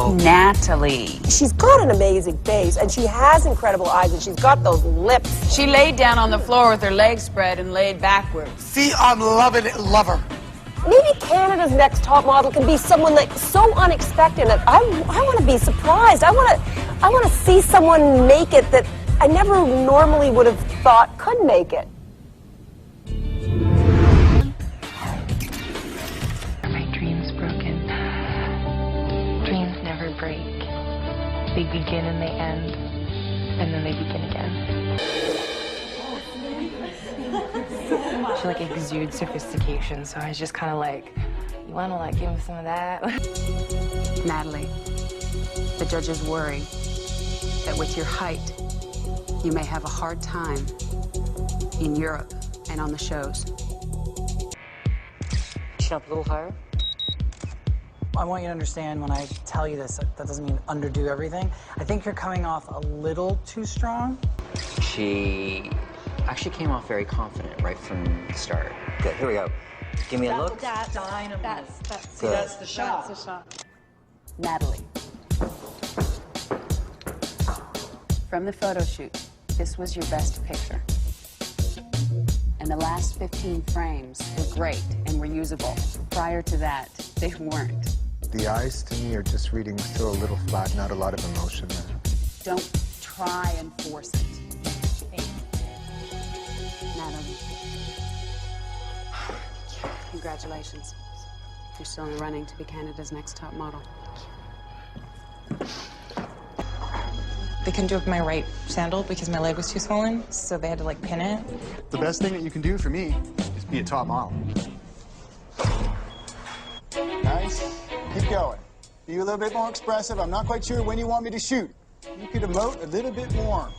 So... Natalie. She's got an amazing face, and she has incredible eyes, and she's got those lips. She laid down on the floor with her legs spread and laid backwards. See, I'm loving it, love her. Maybe Canada's Next Top Model can be someone like so unexpected that I want to be surprised. I want to see someone make it that I never normally would have thought could make it. Are my dreams broken? Dreams never break. They begin and they end, and then they begin again. She like exudes sophistication, so I was just kind of like, you want to like give me some of that? Natalie, the judges worry that with your height, you may have a hard time in Europe and on the shows. Up a little higher. I want you to understand when I tell you this, that doesn't mean underdo everything. I think you're coming off a little too strong. She actually came off very confident right from the start. Good, here we go. Give me a look. That's the shot. That's the shot. Natalie, from the photo shoot, this was your best picture. And the last 15 frames were great and were usable. Prior to that, they weren't. The eyes, to me, are just reading still a little flat, not a lot of emotion there. Don't try and force it. Natalie. Congratulations. You're still in the running to be Canada's Next Top Model. They couldn't do it with my right sandal because my leg was too swollen, so they had to like pin it. The best thing that you can do for me is be a top model. Nice. Keep going. Be a little bit more expressive. I'm not quite sure when you want me to shoot. You could emote a little bit more.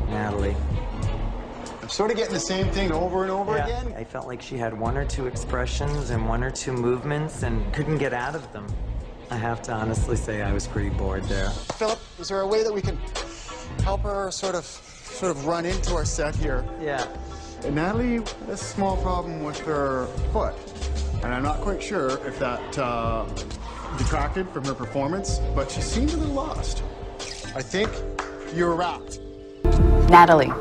Natalie. I'm sort of getting the same thing over and over again. I felt like she had one or two expressions and one or two movements and couldn't get out of them. I have to honestly say I was pretty bored there. Philip, is there a way that we can help her sort of run into our set here? Yeah. Natalie has a small problem with her foot, and I'm not quite sure if that detracted from her performance, but she seems a little lost. I think you're wrapped. Natalie,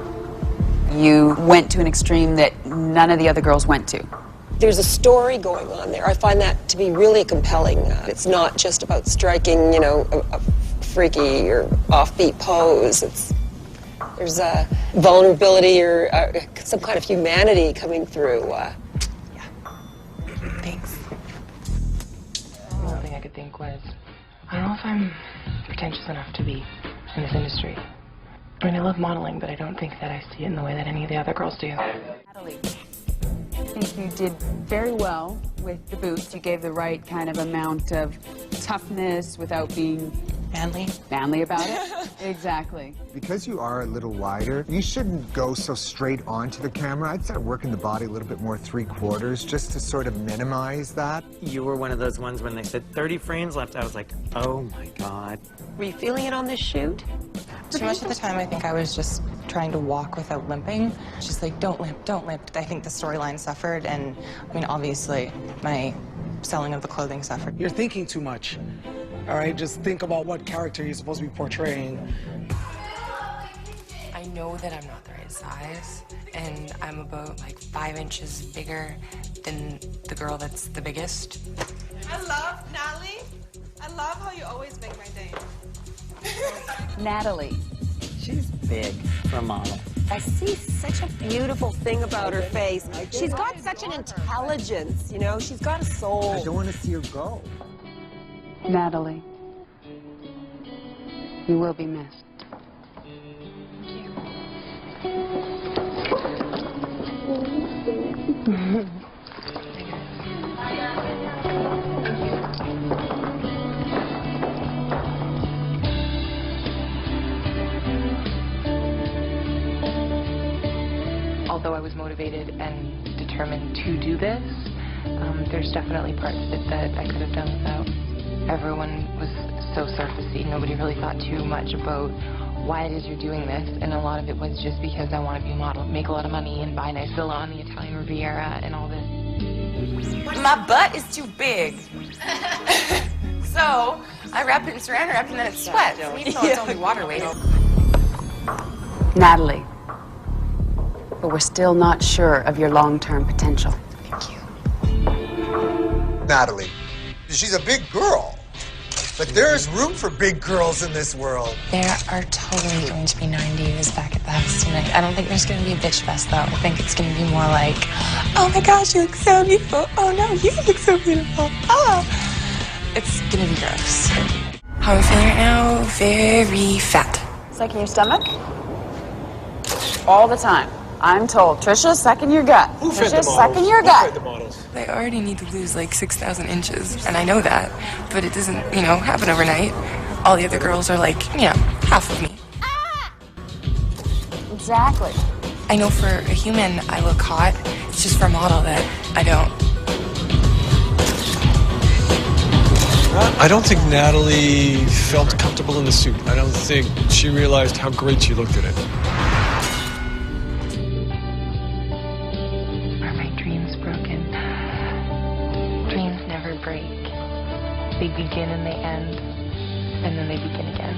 you went to an extreme that none of the other girls went to. There's a story going on there. I find that to be really compelling. It's not just about striking, you know, a freaky or offbeat pose. There's a vulnerability or some kind of humanity coming through. Yeah. Thanks. One thing I could think was, I don't know if I'm pretentious enough to be in this industry. I mean, I love modeling, but I don't think that I see it in the way that any of the other girls do. Natalie, I think you did very well with the boots. You gave the right kind of amount of toughness without being manly about it. Exactly. Because you are a little wider, you shouldn't go so straight onto the camera. I'd start working the body a little bit more 3/4 just to sort of minimize that. You were one of those ones when they said 30 frames left, I was like, oh my God. Were you feeling it on this shoot? Too much of the time, I think I was just trying to walk without limping. Just like, don't limp, don't limp. I think the storyline suffered, and I mean, obviously, my selling of the clothing suffered. You're thinking too much. All right, just think about what character you're supposed to be portraying. I know that I'm not the right size, and I'm about like 5 inches bigger than the girl that's the biggest. I love Natalie. I love how you always make my day. Natalie. She's big for a model. I see such a beautiful thing about her face. She's got such an intelligence, you know? She's got a soul. I don't want to see her go. Natalie, you will be missed. Although I was motivated and determined to do this, there's definitely parts of it that I could have done without. Everyone was so surfacey. Nobody really thought too much about why it is you're doing this, and a lot of it was just because I want to be a model, make a lot of money, and buy a nice villa on the Italian Riviera and all this. My butt is too big. So I wrap it in saran wrap and then it sweats, even though it's only water weight. Natalie, but we're still not sure of your long-term potential. Thank you. Natalie, she's a big girl. But there's room for big girls in this world. There are totally going to be 9 divas back at the house tonight. I don't think there's going to be a bitch fest, though. I think it's going to be more like, oh my gosh, you look so beautiful. Oh no, you look so beautiful. Ah. It's going to be gross. How am I feeling right now? Very fat. Second your stomach? All the time. I'm told. Trisha, second your gut. Who fed the Trisha, models? second your Who gut. fed the models? I already need to lose like 6,000 inches, and I know that, but it doesn't, happen overnight. All the other girls are like, half of me. Exactly. I know for a human I look hot. It's just for a model that I don't. I don't think Natalie felt comfortable in the suit. I don't think she realized how great she looked in it. Are my dreams broken? Dreams never break. They begin and they end, and then they begin again.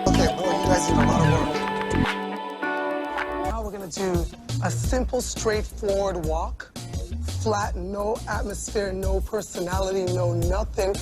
Okay, boy, you guys did a lot of work. Now we're gonna do a simple, straightforward walk. Flat, no atmosphere, no personality, no nothing.